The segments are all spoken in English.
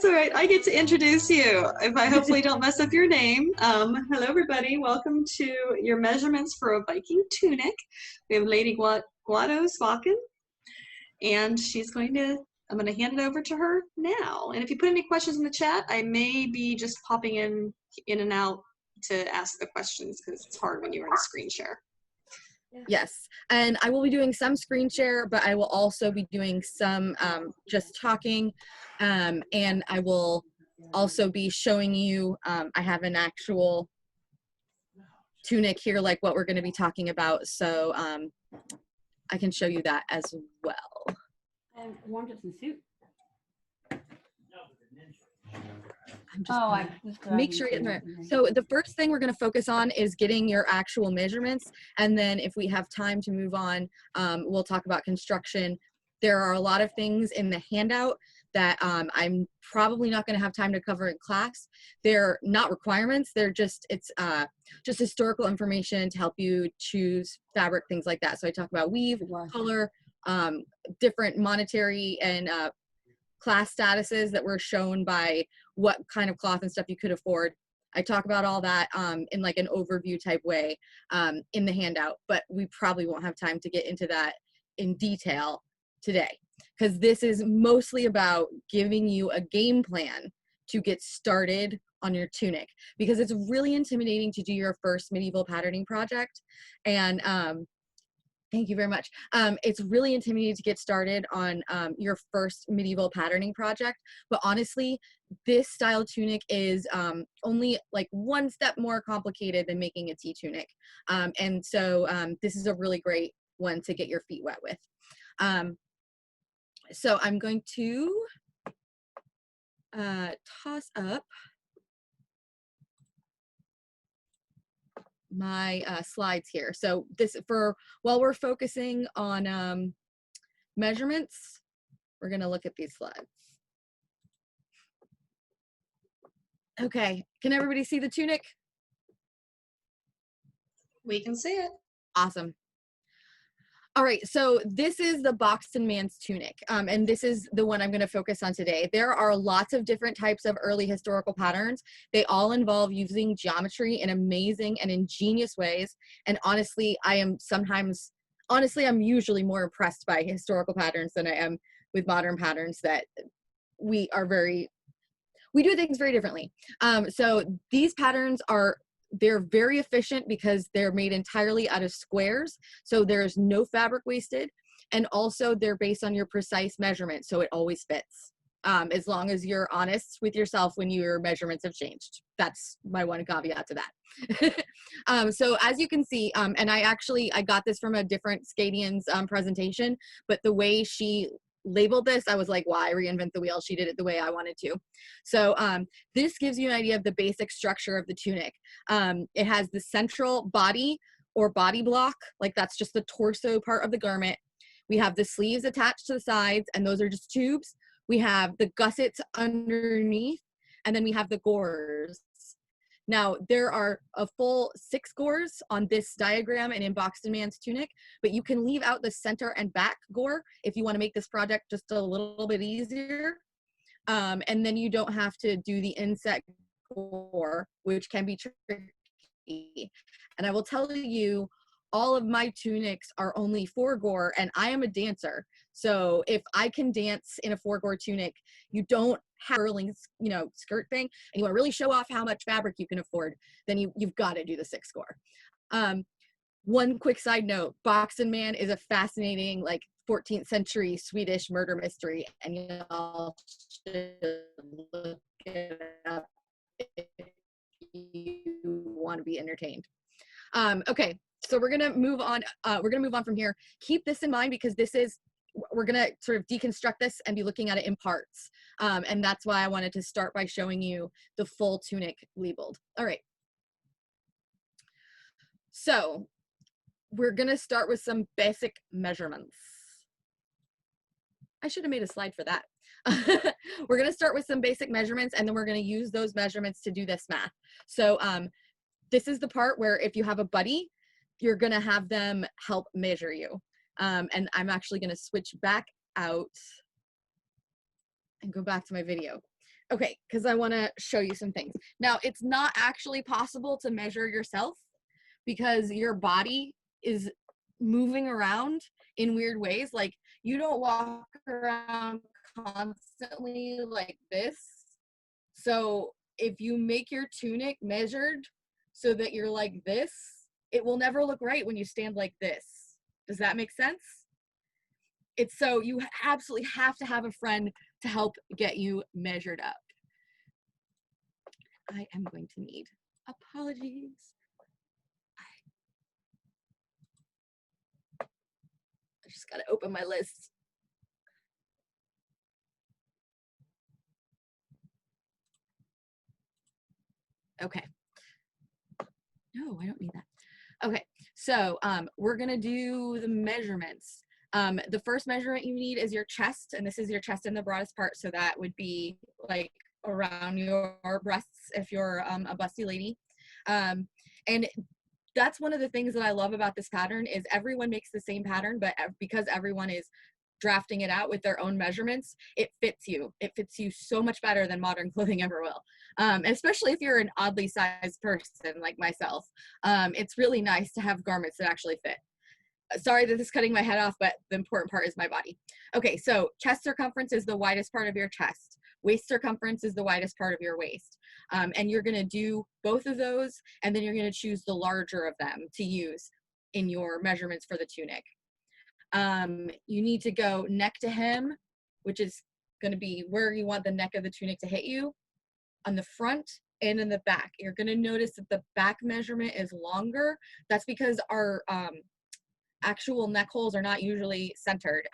all right. I get to introduce you. If I hopefully don't mess up your name. Hello, everybody. Welcome to your measurements for a Viking tunic. We have Lady Gwlados Vachan, and I'm going to hand it over to her now. And if you put any questions in the chat, I may be just popping in and out to ask the questions because it's hard when you're in a screen share. Yes, and I will be doing some screen share, but I will also be doing some just talking, and I will also be showing you, I have an actual tunic here, like what we're going to be talking about, so I can show you that as well. And warmed up some soup. I'm just make sure you're there. So the first thing we're going to focus on is getting your actual measurements, and then if we have time to move on, we'll talk about construction. There are a lot of things in the handout that I'm probably not going to have time to cover in class. They're not requirements. They're just just historical information to help you choose fabric, things like that. So I talk about weave, color, different monetary and class statuses that were shown by what kind of cloth and stuff you could afford. I talk about all that in like an overview type way in the handout, but we probably won't have time to get into that in detail today, because this is mostly about giving you a game plan to get started on your tunic, because it's really intimidating to do your first medieval patterning project. And thank you very much. It's really intimidating to get started on your first medieval patterning project, but honestly, this style tunic is only like one step more complicated than making a tea tunic. And so this is a really great one to get your feet wet with. So I'm going to toss up my slides here. So this while we're focusing on measurements, we're going to look at these slides. Okay, can everybody see the tunic? We can see it. Awesome. All right, so this is the Boxton man's tunic, and this is the one I'm going to focus on today. There are lots of different types of early historical patterns. They all involve using geometry in amazing and ingenious ways, and honestly, I'm usually more impressed by historical patterns than I am with modern patterns that we do things very differently. So these patterns they're very efficient because they're made entirely out of squares, so there's no fabric wasted, and also they're based on your precise measurement, so it always fits, as long as you're honest with yourself when your measurements have changed. That's my one caveat to that. So as you can see, and I got this from a different Skadian's presentation, but the way she labeled this, I was like, why reinvent the wheel? She did it the way I wanted to. So this gives you an idea of the basic structure of the tunic. It has the central body or body block, like that's just the torso part of the garment. We have the sleeves attached to the sides, and those are just tubes. We have the gussets underneath, and then we have the gores. Now, there are a full 6 gores on this diagram and in Boxton man's tunic, but you can leave out the center and back gore if you want to make this project just a little bit easier. And then you don't have to do the inset gore, which can be tricky. And I will tell you, all of my tunics are only 4 gore, and I am a dancer. So if I can dance in a 4 gore tunic, you don't have a curling, skirt thing, and you want to really show off how much fabric you can afford, then you've got to do the 6 gore. One quick side note, Boxton Man is a fascinating, 14th century Swedish murder mystery, and y'all should look it up if you want to be entertained. Okay. So we're going to move on. From here. Keep this in mind, because we're going to sort of deconstruct this and be looking at it in parts. And that's why I wanted to start by showing you the full tunic labeled. All right. So we're going to start with some basic measurements. I should have made a slide for that. We're going to start with some basic measurements, and then we're going to use those measurements to do this math. So this is the part where if you have a buddy, you're going to have them help measure you. And I'm actually going to switch back out and go back to my video. Okay, because I want to show you some things. Now, it's not actually possible to measure yourself because your body is moving around in weird ways. Like, you don't walk around constantly like this. So if you make your tunic measured so that you're like this, it will never look right when you stand like this. Does that make sense? It's so you absolutely have to have a friend to help get you measured up. I am going to need apologies. I just gotta open my list. Okay. No, I don't need that. Okay, so we're gonna do the measurements. The first measurement you need is your chest, and this is your chest in the broadest part, so that would be like around your breasts if you're a busty lady. And that's one of the things that I love about this pattern is everyone makes the same pattern, but because everyone is drafting it out with their own measurements, it fits you. It fits you so much better than modern clothing ever will. Especially if you're an oddly sized person like myself. It's really nice to have garments that actually fit. Sorry that this is cutting my head off, but the important part is my body. Okay, so chest circumference is the widest part of your chest. Waist circumference is the widest part of your waist. And you're gonna do both of those, and then you're gonna choose the larger of them to use in your measurements for the tunic. You need to go neck to hem, which is gonna be where you want the neck of the tunic to hit you, on the front and in the back. You're gonna notice that the back measurement is longer. That's because our actual neck holes are not usually centered.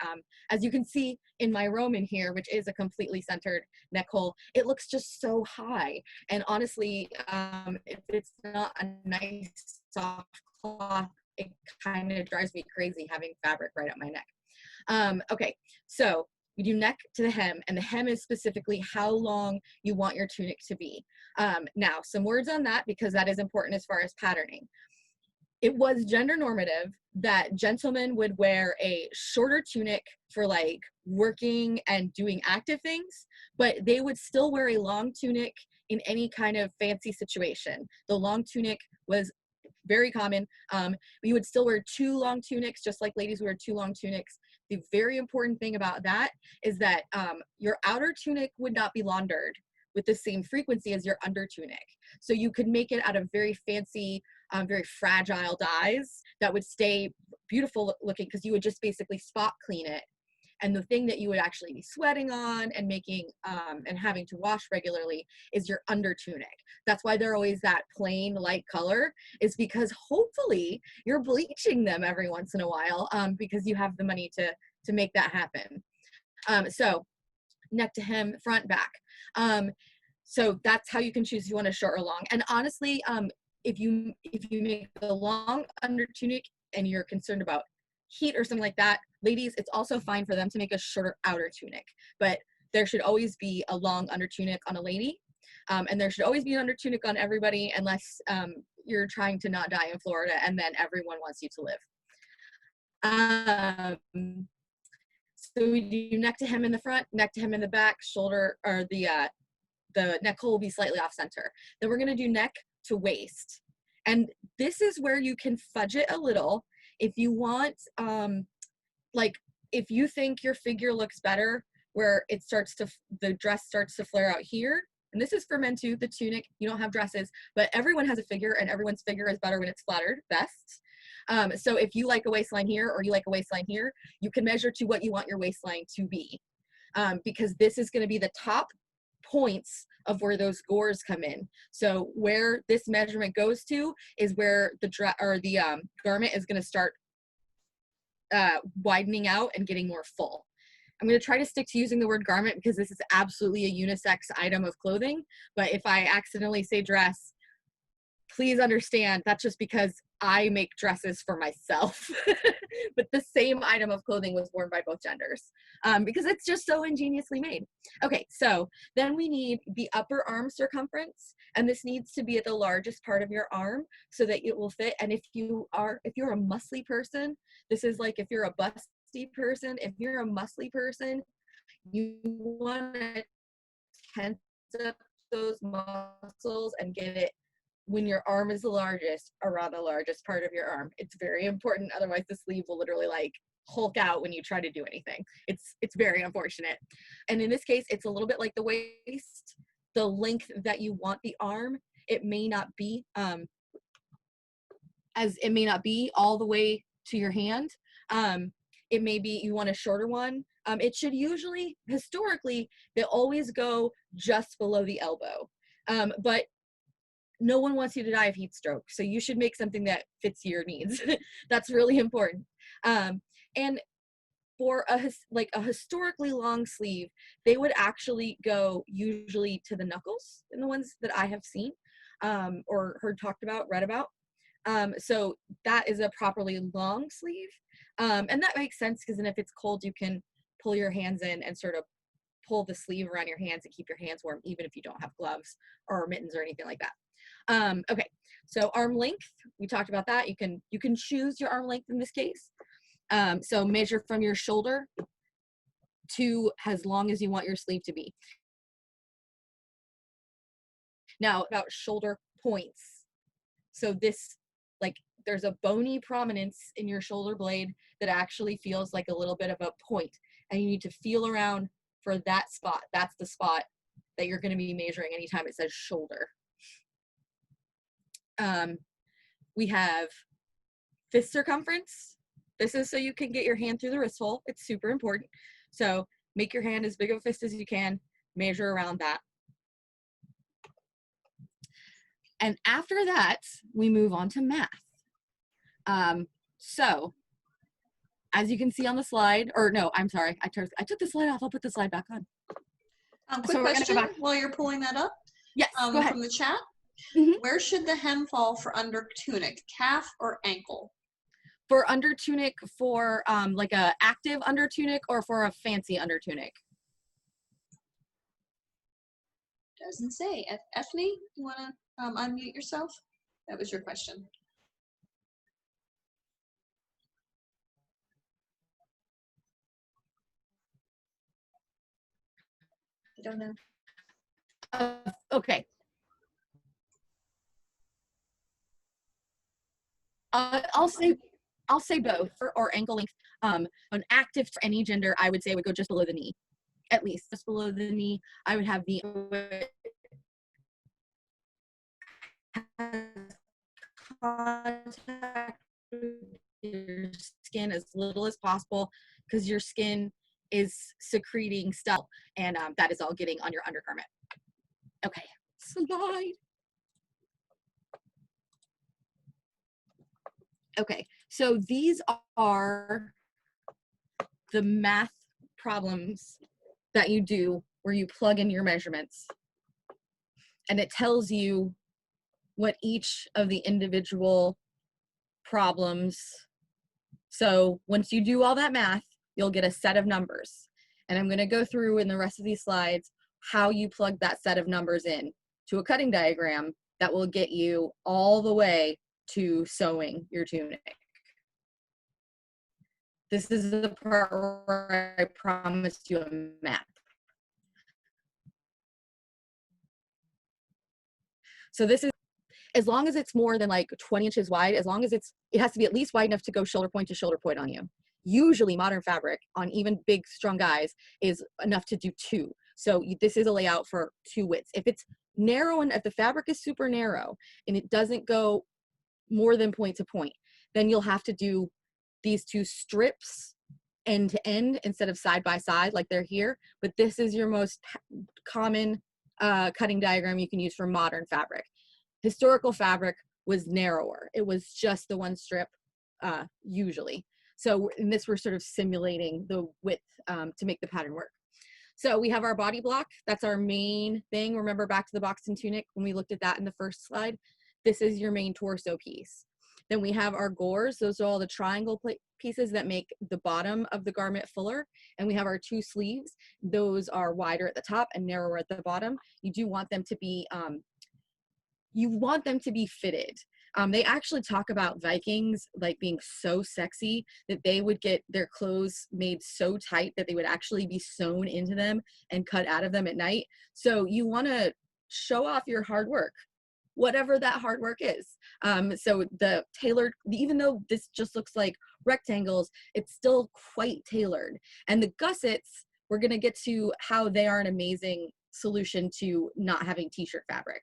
As you can see in my Roman here, which is a completely centered neck hole, it looks just so high. And honestly, if it's not a nice soft cloth, it kind of drives me crazy having fabric right up my neck. Okay, so you do neck to the hem, and the hem is specifically how long you want your tunic to be. Now, some words on that, because that is important as far as patterning. It was gender normative that gentlemen would wear a shorter tunic for like working and doing active things, but they would still wear a long tunic in any kind of fancy situation. The long tunic was very common. You would still wear 2 long tunics, just like ladies wear 2 long tunics. The very important thing about that is that your outer tunic would not be laundered with the same frequency as your under tunic. So you could make it out of very fancy, very fragile dyes that would stay beautiful looking, because you would just basically spot clean it. And the thing that you would actually be sweating on and making and having to wash regularly is your under tunic. That's why they're always that plain light color, is because hopefully you're bleaching them every once in a while, because you have the money to make that happen. So neck to hem, front, back. So that's how you can choose if you want a short or long. And honestly, if you make the long under tunic and you're concerned about heat or something like that, ladies, it's also fine for them to make a shorter outer tunic, but there should always be a long under tunic on a lady, and there should always be an under tunic on everybody, unless you're trying to not die in Florida and then everyone wants you to live. So we do neck to hem in the front, neck to hem in the back, shoulder, or the neck hole will be slightly off center. Then we're gonna do neck to waist. And this is where you can fudge it a little. If you want, like if you think your figure looks better where it starts to, the dress starts to flare out here, and this is for men too, the tunic, you don't have dresses, but everyone has a figure and everyone's figure is better when it's flattered best. So if you like a waistline here or you like a waistline here, you can measure to what you want your waistline to be, because this is gonna be the top points of where those gores come in. So where this measurement goes to is where the garment is going to start widening out and getting more full. I'm going to try to stick to using the word garment because this is absolutely a unisex item of clothing, but if I accidentally say dress, please understand that's just because I make dresses for myself. But the same item of clothing was worn by both genders, because it's just so ingeniously made. Okay, so then we need the upper arm circumference, and this needs to be at the largest part of your arm so that it will fit. And if you're a muscly person, this is like if you're a busty person, if you're a muscly person, you want to tense up those muscles and get it when your arm is the largest around the largest part of your arm. It's very important. Otherwise the sleeve will literally like hulk out when you try to do anything. It's very unfortunate. And in this case, it's a little bit like the waist. The length that you want the arm, it may not be all the way to your hand. It may be you want a shorter one. It should usually, historically, they always go just below the elbow. But no one wants you to die of heat stroke, so you should make something that fits your needs. That's really important. And for a historically long sleeve, they would actually go usually to the knuckles in the ones that I have seen or heard talked about, read about. So that is a properly long sleeve. And that makes sense because then if it's cold, you can pull your hands in and sort of pull the sleeve around your hands and keep your hands warm, even if you don't have gloves or mittens or anything like that. Okay, so arm length, we talked about that. You can choose your arm length in this case. So measure from your shoulder to as long as you want your sleeve to be. Now about shoulder points. So this, like, there's a bony prominence in your shoulder blade that actually feels like a little bit of a point, and you need to feel around for that spot. That's the spot that you're going to be measuring anytime it says shoulder. We have fist circumference. This is so you can get your hand through the wrist hole. It's super important. So make your hand as big of a fist as you can, measure around that. And after that, we move on to math. So as you can see on the slide, or no, I'm sorry, I took the slide off. I'll put the slide back on. Quick question while you're pulling that up. Yes, go ahead. From the chat. Mm-hmm. Where should the hem fall for under tunic, calf or ankle? For under tunic, for like a active under tunic or for a fancy under tunic? Doesn't say. Ethne, you want to unmute yourself? That was your question. I don't know. Okay. I'll say both, or ankle length. An active for any gender, I would say would go just below the knee, at least just below the knee. I would have the contact with your skin as little as possible, because your skin is secreting stuff, and that is all getting on your undergarment. Okay, slide. Okay, so these are the math problems that you do where you plug in your measurements, and it tells you what each of the individual problems. So once you do all that math, you'll get a set of numbers. And I'm going to go through in the rest of these slides how you plug that set of numbers in to a cutting diagram that will get you all the way to sewing your tunic. This is the part where I promised you a map. So this is, as long as it's more than like 20 inches wide, as long as it has to be at least wide enough to go shoulder point to shoulder point on you. Usually modern fabric on even big, strong guys is enough to do 2. So this is a layout for 2 widths. If it's narrow, and if the fabric is super narrow and it doesn't go more than point to point, then you'll have to do these 2 strips end to end instead of side by side like they're here. But this is your most common cutting diagram you can use for modern fabric. Historical fabric was narrower. It was just the 1 strip usually. So in this, we're sort of simulating the width to make the pattern work. So we have our body block. That's our main thing. Remember back to the box and tunic when we looked at that in the first slide. This is your main torso piece. Then we have our gores. Those are all the triangle pieces that make the bottom of the garment fuller. And we have our 2 sleeves. Those are wider at the top and narrower at the bottom. You do want them to be, fitted. They actually talk about Vikings like being so sexy that they would get their clothes made so tight that they would actually be sewn into them and cut out of them at night. So you want to show off your hard work, whatever that hard work is. So the tailored, even though this just looks like rectangles, it's still quite tailored. And the gussets, we're going to get to how they are an amazing solution to not having t-shirt fabric.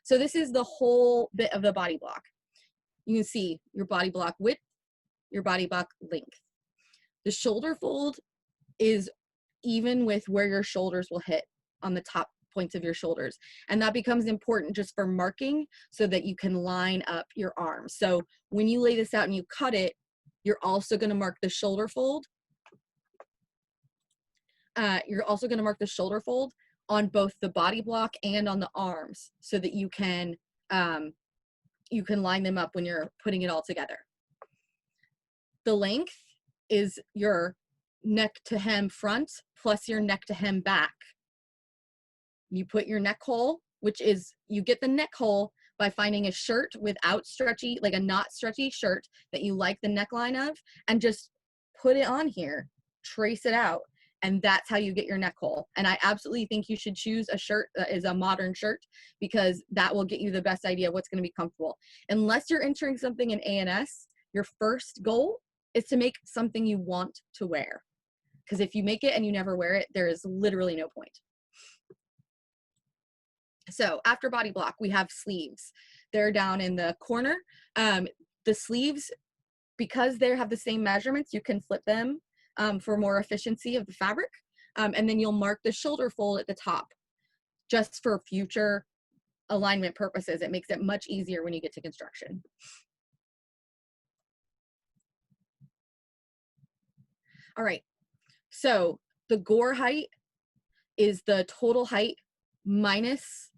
So this is the whole bit of the body block. You can see your body block width, your body block length. The shoulder fold is even with where your shoulders will hit on the top points of your shoulders. And that becomes important just for marking so that you can line up your arms. So when you lay this out and you cut it, you're also going to mark the shoulder fold. You're also going to mark the shoulder fold on both the body block and on the arms so that you can line them up when you're putting it all together. The length is your neck to hem front plus your neck to hem back. You put your neck hole, which is, you get the neck hole by finding a shirt without stretchy, like a not stretchy shirt that you like the neckline of, and just put it on here, trace it out. And that's how you get your neck hole. And I absolutely think you should choose a shirt that is a modern shirt because that will get you the best idea of what's going to be comfortable. Unless you're entering something in A&S, your first goal is to make something you want to wear. Because if you make it and you never wear it, there is literally no point. So after body block, we have sleeves. They're down in the corner. The sleeves, because they have the same measurements, you can flip them for more efficiency of the fabric. And then you'll mark the shoulder fold at the top just for future alignment purposes. It makes it much easier when you get to construction. All right, so the gore height is the total height minus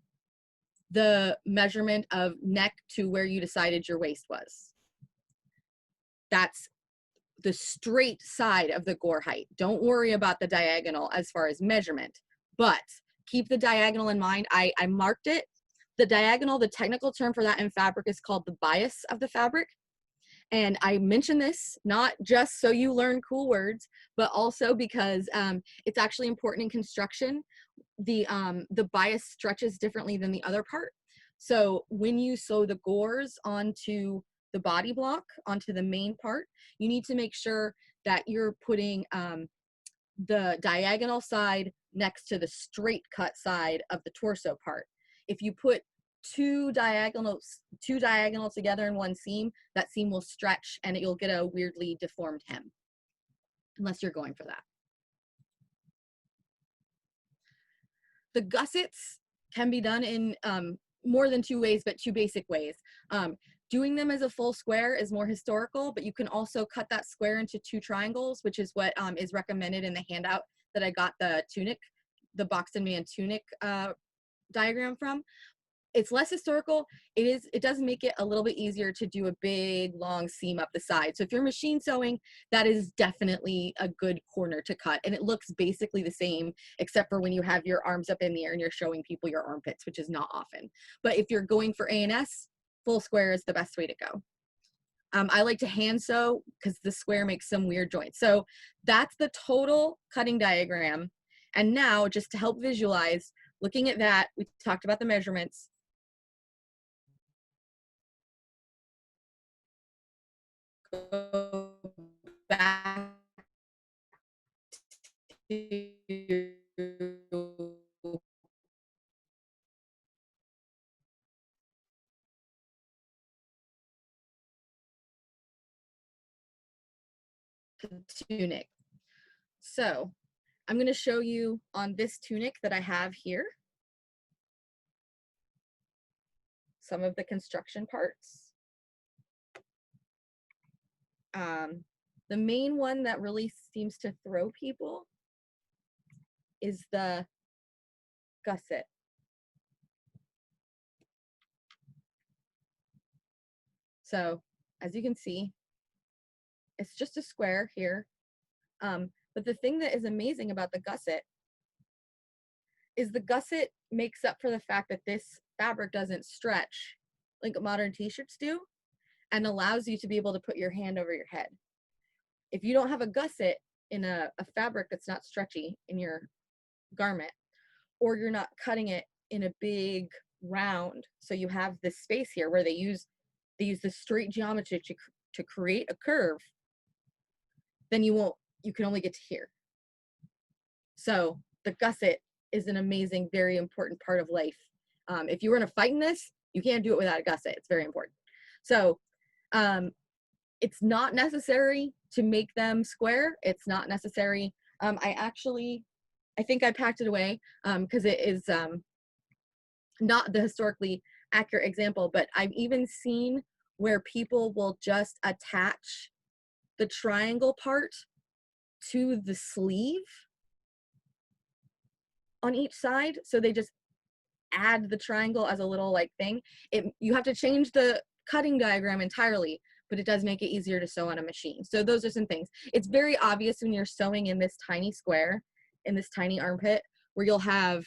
the measurement of neck to where you decided your waist was. That's the straight side of the gore height. Don't worry about the diagonal as far as measurement, but keep the diagonal in mind. I marked it. The diagonal, the technical term for that in fabric is called the bias of the fabric. And I mention this not just so you learn cool words, but also because it's actually important in construction. The bias stretches differently than the other part. So when you sew the gores onto the body block, onto the main part, you need to make sure that you're putting the diagonal side next to the straight cut side of the torso part. If you put two diagonals together in one seam, that seam will stretch and you'll get a weirdly deformed hem, unless you're going for that. The gussets can be done in more than two ways, but two basic ways. Doing them as a full square is more historical, but you can also cut that square into two triangles, which is what is recommended in the handout that I got the tunic, the box and man tunic diagram from. It's less historical. It does make it a little bit easier to do a big long seam up the side. So if you're machine sewing, that is definitely a good corner to cut. And it looks basically the same, except for when you have your arms up in the air and you're showing people your armpits, which is not often. But if you're going for A&S, full square is the best way to go. I like to hand sew because the square makes some weird joints. So that's the total cutting diagram. And now just to help visualize, looking at that, we talked about the measurements. Go back to tunic. So I'm going to show you on this tunic that I have here some of the construction parts. The main one that really seems to throw people is the gusset. So as you can see, it's just a square here. But the thing that is amazing about the gusset is the gusset makes up for the fact that this fabric doesn't stretch like modern t-shirts do, and allows you to be able to put your hand over your head. If you don't have a gusset in a fabric that's not stretchy in your garment, or you're not cutting it in a big round, so you have this space here where they use the straight geometry to create a curve, then you can only get to here. So the gusset is an amazing, very important part of life. If you were in a fight in this, you can't do it without a gusset. It's very important. So it's not necessary to make them square. It's not necessary. I think I packed it away because it is not the historically accurate example, but I've even seen where people will just attach the triangle part to the sleeve on each side. So they just add the triangle as a little like thing. You have to change the cutting diagram entirely, but it does make it easier to sew on a machine. So those are some things. It's very obvious when you're sewing in this tiny square, in this tiny armpit, where you'll have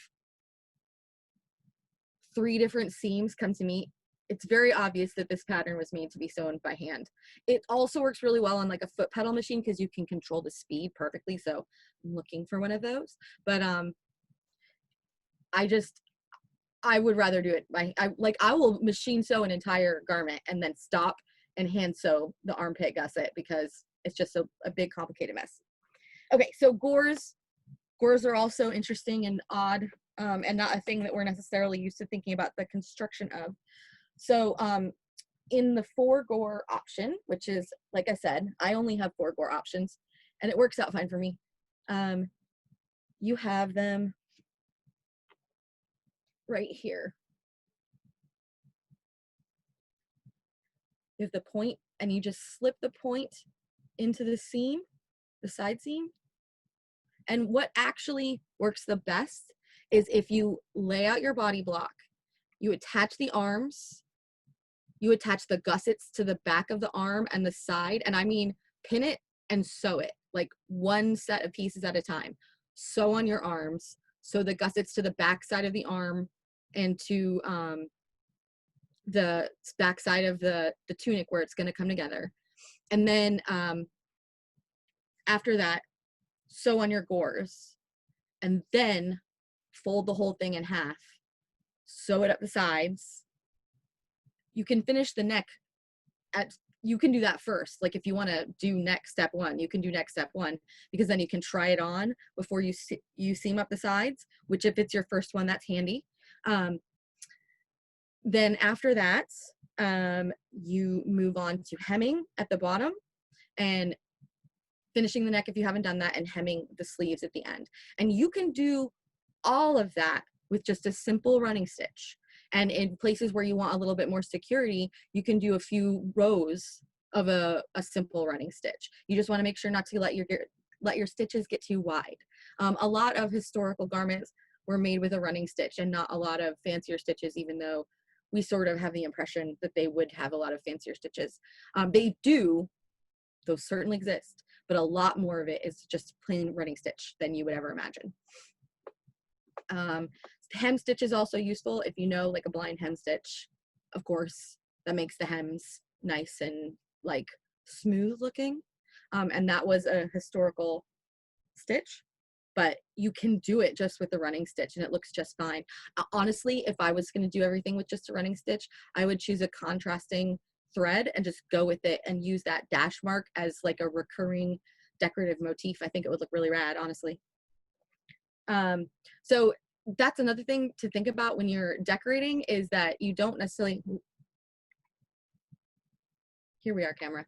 3 different seams come to meet. It's very obvious that this pattern was made to be sewn by hand. It also works really well on like a foot pedal machine because you can control the speed perfectly. So I'm looking for one of those. But I would rather do it I will machine sew an entire garment and then stop and hand sew the armpit gusset because it's just a big complicated mess. Okay, so gores are also interesting and odd and not a thing that we're necessarily used to thinking about the construction of. So in the 4 gore option, which is, like I said, I only have 4 gore options and it works out fine for me. You have them right here. You have the point and you just slip the point into the seam, the side seam. And what actually works the best is if you lay out your body block, you attach the arms, you attach the gussets to the back of the arm and the side, and I mean pin it and sew it, like 1 set of pieces at a time. Sew on your arms, sew the gussets to the back side of the arm and to the back side of the tunic where it's going to come together. And then after that, sew on your gores and then fold the whole thing in half, sew it up the sides. You can finish the neck you can do that first. Like if you want to do neck step 1, you can do neck step 1 because then you can try it on before you seam up the sides, which if it's your first one, that's handy. Then after that, you move on to hemming at the bottom and finishing the neck if you haven't done that, and hemming the sleeves at the end. And you can do all of that with just a simple running stitch. And in places where you want a little bit more security, you can do a few rows of a simple running stitch. You just want to make sure not to let your stitches get too wide. A lot of historical garments were made with a running stitch and not a lot of fancier stitches, even though we sort of have the impression that they would have a lot of fancier stitches. They do, those certainly exist, but a lot more of it is just plain running stitch than you would ever imagine. Hem stitch is also useful if you know like a blind hem stitch. Of course, that makes the hems nice and like smooth looking. And that was a historical stitch, but you can do it just with the running stitch and it looks just fine. Honestly, if I was going to do everything with just a running stitch, I would choose a contrasting thread and just go with it and use that dash mark as like a recurring decorative motif. I think it would look really rad, honestly. So that's another thing to think about when you're decorating is that you don't necessarily, here we are, camera.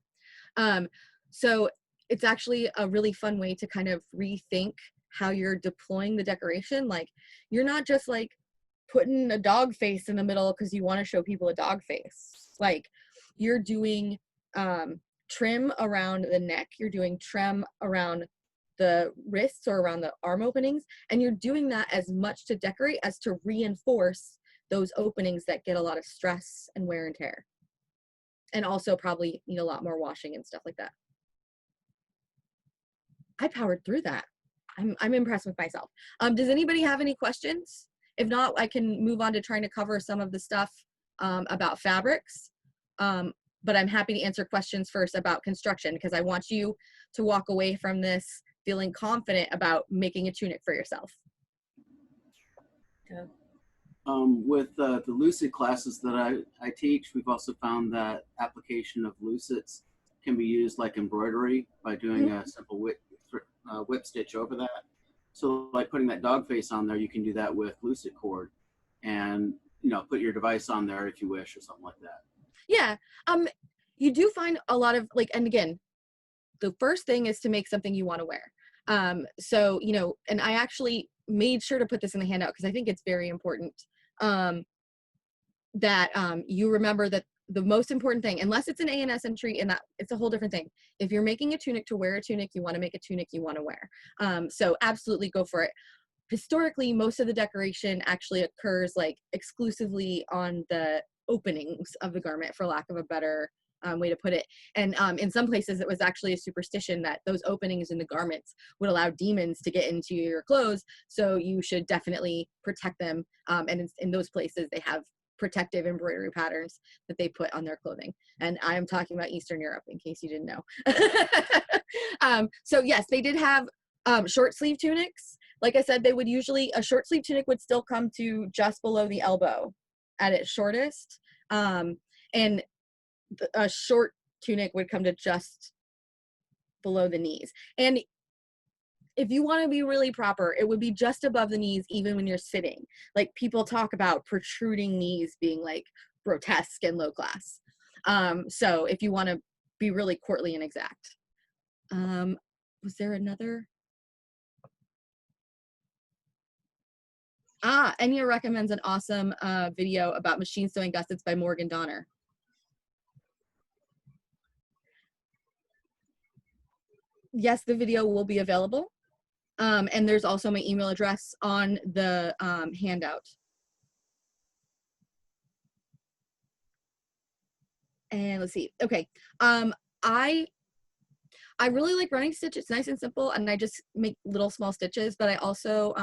So it's actually a really fun way to kind of rethink how you're deploying the decoration. Like you're not just like putting a dog face in the middle because you want to show people a dog face. Like you're doing trim around the neck, you're doing trim around the wrists or around the arm openings, and you're doing that as much to decorate as to reinforce those openings that get a lot of stress and wear and tear, and also probably need a lot more washing and stuff like that. I powered through that. I'm impressed with myself. Does anybody have any questions? If not, I can move on to trying to cover some of the stuff about fabrics, but I'm happy to answer questions first about construction, because I want you to walk away from this feeling confident about making a tunic for yourself. Go. With the lucid classes that I teach, we've also found that application of lucets can be used like embroidery by doing a simple whip stitch over that. So like putting that dog face on there, you can do that with lucid cord, and put your device on there if you wish, or something like that. Yeah, you do find a lot of and again, the first thing is to make something you want to wear. So and I actually made sure to put this in the handout because I think it's very important that you remember that the most important thing, unless it's an A&S entry, and that it's a whole different thing. If you're making a tunic to wear a tunic, you want to make a tunic you want to wear. So absolutely go for it. Historically, most of the decoration actually occurs exclusively on the openings of the garment, for lack of a better way to put it. And in some places, it was actually a superstition that those openings in the garments would allow demons to get into your clothes. So you should definitely protect them. And in those places, they have protective embroidery patterns that they put on their clothing. And I am talking about Eastern Europe, in case you didn't know. So yes, they did have short sleeve tunics. Like I said, they would usually, a short sleeve tunic would still come to just below the elbow at its shortest. And a short tunic would come to just below the knees. And if you want to be really proper, it would be just above the knees, even when you're sitting. People talk about protruding knees being grotesque and low class. So if you want to be really courtly and exact. Was there another? Enya recommends an awesome video about machine sewing gussets by Morgan Donner. Yes, the video will be available. And there's also my email address on the handout. And let's see. Okay. I really like running stitch. It's nice and simple, and I just make little small stitches, but I also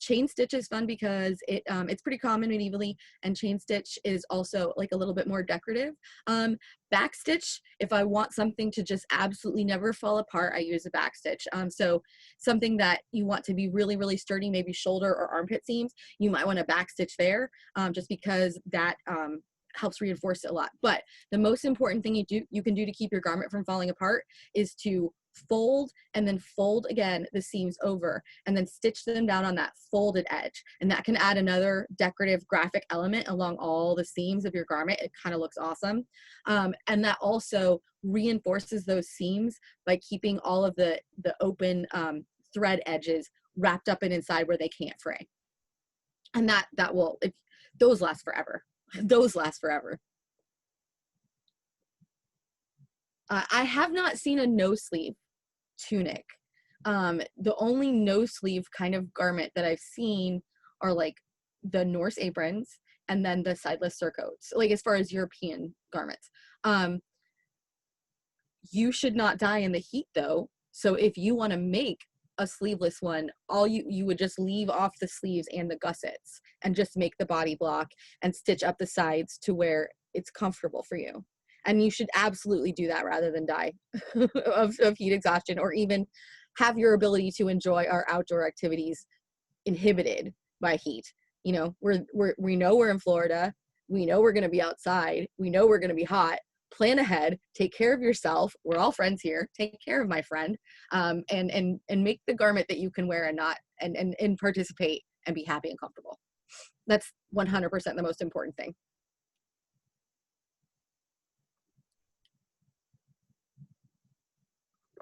chain stitch is fun because it's pretty common medievally, and chain stitch is also a little bit more decorative. Back stitch, if I want something to just absolutely never fall apart, I use a back stitch. So something that you want to be really, really sturdy, maybe shoulder or armpit seams, you might want to back stitch there, just because that helps reinforce it a lot. But the most important thing you can do to keep your garment from falling apart is to fold and then fold again the seams over, and then stitch them down on that folded edge. And that can add another decorative graphic element along all the seams of your garment. It kind of looks awesome. And that also reinforces those seams by keeping all of the open thread edges wrapped up and inside where they can't fray. And that will, those last forever. Those last forever. I have not seen a no sleeve tunic. The only no sleeve kind of garment that I've seen are the Norse aprons and then the sideless surcoats, as far as European garments. You should not die in the heat though. So if you want to make a sleeveless one, all you would just leave off the sleeves and the gussets and just make the body block and stitch up the sides to where it's comfortable for you. And you should absolutely do that rather than die of heat exhaustion, or even have your ability to enjoy our outdoor activities inhibited by heat. We know we're in Florida. We know we're going to be outside. We know we're going to be hot. Plan ahead, take care of yourself. We're all friends here. Take care of my friend, and make the garment that you can wear and participate and be happy and comfortable. That's 100% the most important thing.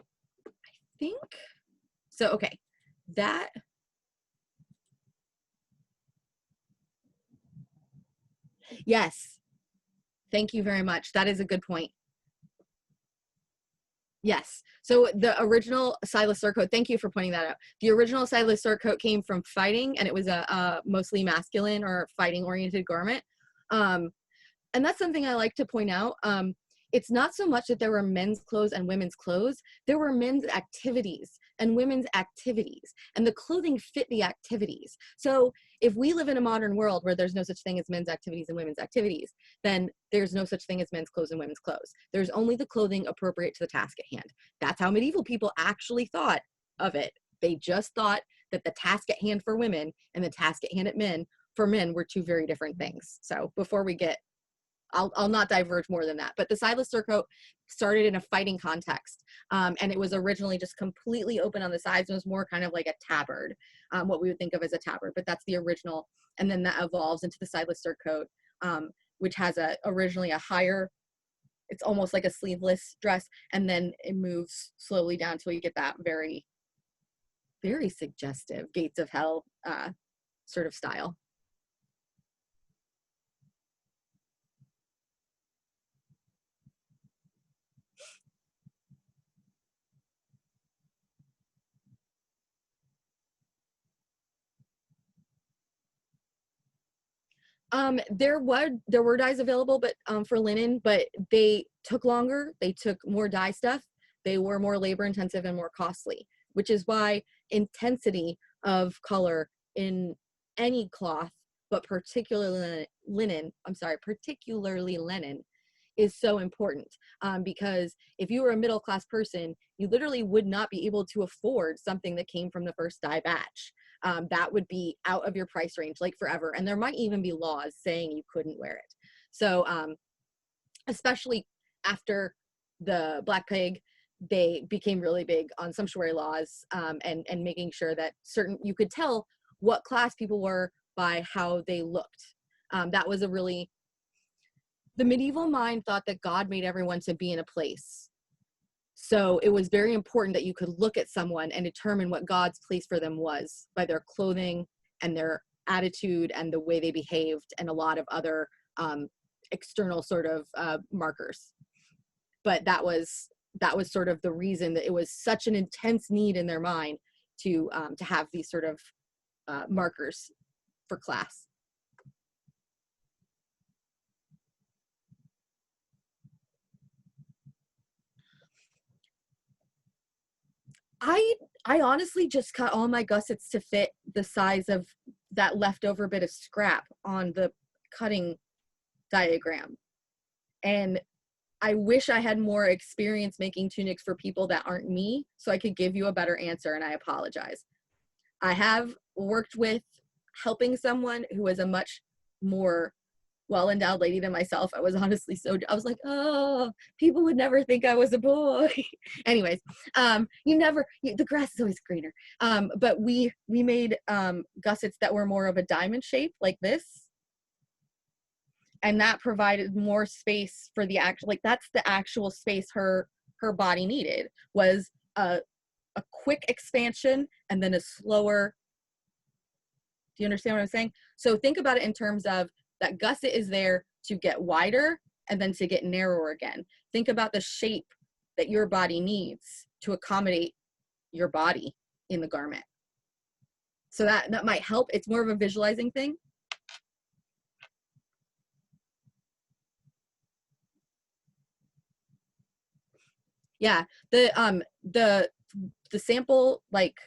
I think so. Okay, that. Yes. Thank you very much. That is a good point. Yes. So the original sideless surcoat, thank you for pointing that out. The original sideless surcoat came from fighting, and it was a mostly masculine or fighting oriented garment. And that's something I like to point out. it's not so much that there were men's clothes and women's clothes, there were men's activities and women's activities, and the clothing fit the activities. So if we live in a modern world where there's no such thing as men's activities and women's activities, then there's no such thing as men's clothes and women's clothes. There's only the clothing appropriate to the task at hand. That's how medieval people actually thought of it. They just thought that the task at hand for women and the task at hand for men were two very different things. So before we get, I'll not diverge more than that, but the sideless surcoat started in a fighting context, and it was originally just completely open on the sides. It was more kind of like a tabard, what we would think of as a tabard, but that's the original. And then that evolves into the sideless surcoat, which has originally a higher, it's almost like a sleeveless dress, and then it moves slowly down till you get that very, very suggestive gates of hell sort of style. There were dyes available, but for linen, but they took longer. They took more dye stuff. They were more labor intensive and more costly, which is why intensity of color in any cloth, but particularly linen, is so important, because if you were a middle class person, you literally would not be able to afford something that came from the first dye batch. That would be out of your price range like forever, and there might even be laws saying you couldn't wear it. So especially after the Black Plague, they became really big on sumptuary laws, and making sure that you could tell what class people were by how they looked. That was the medieval mind thought that God made everyone to be in a place. So it was very important that you could look at someone and determine what God's place for them was by their clothing and their attitude and the way they behaved, and a lot of other external sort of markers. But that was sort of the reason that it was such an intense need in their mind to have these sort of markers for class. I honestly just cut all my gussets to fit the size of that leftover bit of scrap on the cutting diagram. And I wish I had more experience making tunics for people that aren't me, so I could give you a better answer, and I apologize. I have worked with helping someone who is a much more well-endowed lady than myself. I was honestly I was like, oh, people would never think I was a boy. Anyways, the grass is always greener. But we made gussets that were more of a diamond shape like this. And that provided more space for the that's the actual space her body needed, was a quick expansion and then a slower. Do you understand what I'm saying? So think about it in terms of that gusset is there to get wider and then to get narrower again. Think about the shape that your body needs to accommodate your body in the garment. So that might help. It's more of a visualizing thing. Yeah, the sample like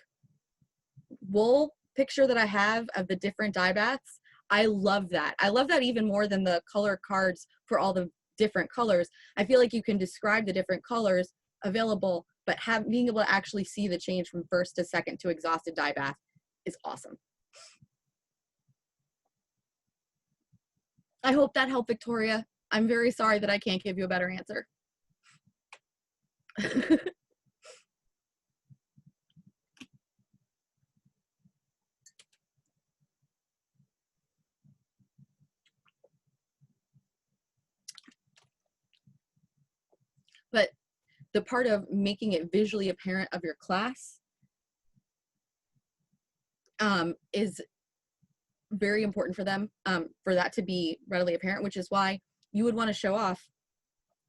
wool picture that I have of the different dye baths, I love that. I love that even more than the color cards for all the different colors. I feel like you can describe the different colors available, but being able to actually see the change from first to second to exhausted dye bath is awesome. I hope that helped, Victoria. I'm very sorry that I can't give you a better answer. But the part of making it visually apparent of your class is very important for them, for that to be readily apparent, which is why you would want to show off.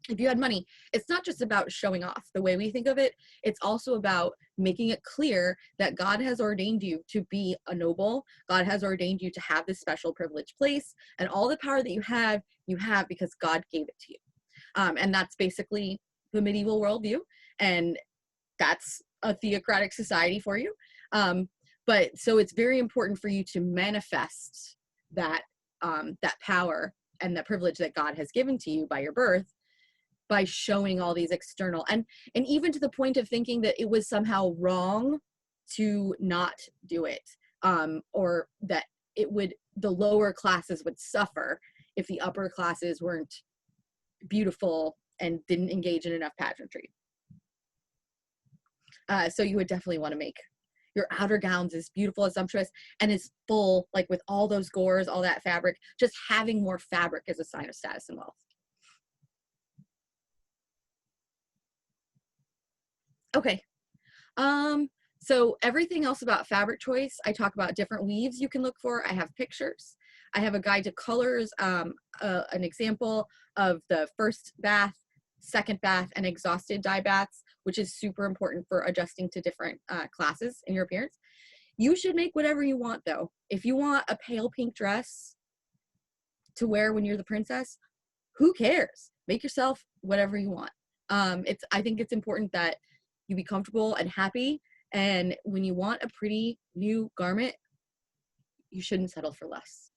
If you had money, it's not just about showing off the way we think of it. It's also about making it clear that God has ordained you to be a noble. God has ordained you to have this special privileged place, and all the power that you have because God gave it to you. And that's basically the medieval worldview. And that's a theocratic society for you. But so it's very important for you to manifest that, that power and the privilege that God has given to you by your birth, by showing all these external, and even to the point of thinking that it was somehow wrong to not do it, or that it would, the lower classes would suffer if the upper classes weren't beautiful and didn't engage in enough pageantry. So you would definitely want to make your outer gowns as beautiful, as sumptuous, and as full, like with all those gores, all that fabric. Just having more fabric is a sign of status and wealth. Okay. So everything else about fabric choice, I talk about different weaves you can look for. I have pictures. I have a guide to colors, an example of the first bath, second bath, and exhausted dye baths, which is super important for adjusting to different classes in your appearance. You should make whatever you want, though. If you want a pale pink dress to wear when you're the princess, who cares? Make yourself whatever you want. I think it's important that you be comfortable and happy. And when you want a pretty new garment, you shouldn't settle for less.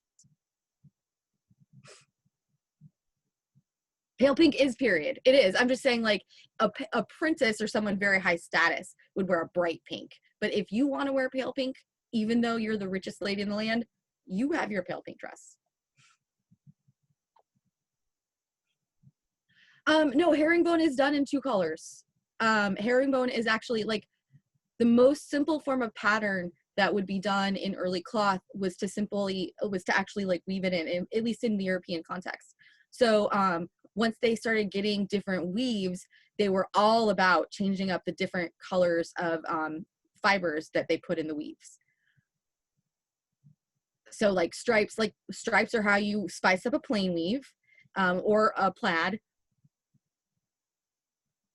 Pale pink is period. It is. I'm just saying, like, a princess or someone very high status would wear a bright pink. But if you want to wear pale pink, even though you're the richest lady in the land, you have your pale pink dress. No, herringbone is done in 2 colors. Herringbone is actually, like, the most simple form of pattern that would be done in early cloth was to actually like weave it in, at least in the European context. So once they started getting different weaves, they were all about changing up the different colors of fibers that they put in the weaves. So like stripes are how you spice up a plain weave, or a plaid.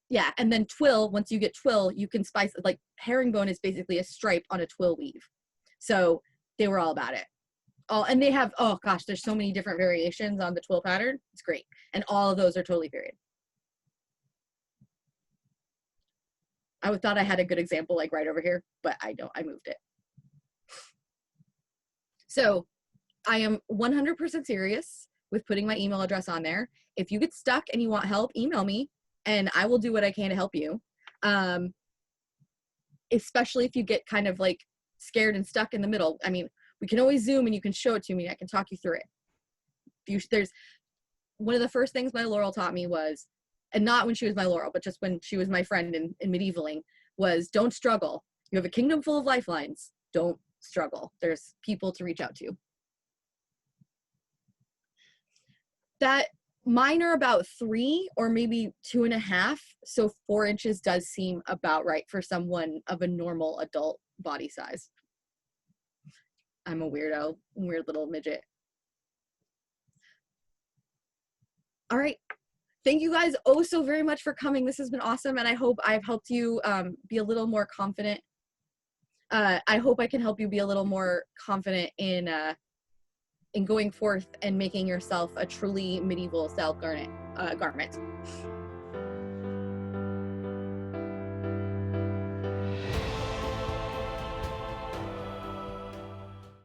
Yeah, and then twill, once you get twill, you can spice, like herringbone is basically a stripe on a twill weave. So they were all about it. And they have, oh gosh, there's so many different variations on the twill pattern. It's great. And all of those are totally period. I thought I had a good example like right over here, but I don't, I moved it. So I am 100% serious with putting my email address on there. If you get stuck and you want help, email me and I will do what I can to help you. Especially if you get kind of like scared and stuck in the middle. I mean, we can always Zoom and you can show it to me. I can talk you through it. There's one of the first things my Laurel taught me was, and not when she was my Laurel, but just when she was my friend in medievaling, was don't struggle. You have a kingdom full of lifelines. Don't struggle. There's people to reach out to. That mine are about 3 or maybe 2.5. So 4 inches does seem about right for someone of a normal adult body size. I'm a weirdo, weird little midget. All right. Thank you guys oh so very much for coming. This has been awesome. And I hope I've helped you be a little more confident. I hope I can help you be a little more confident in going forth and making yourself a truly medieval style garment.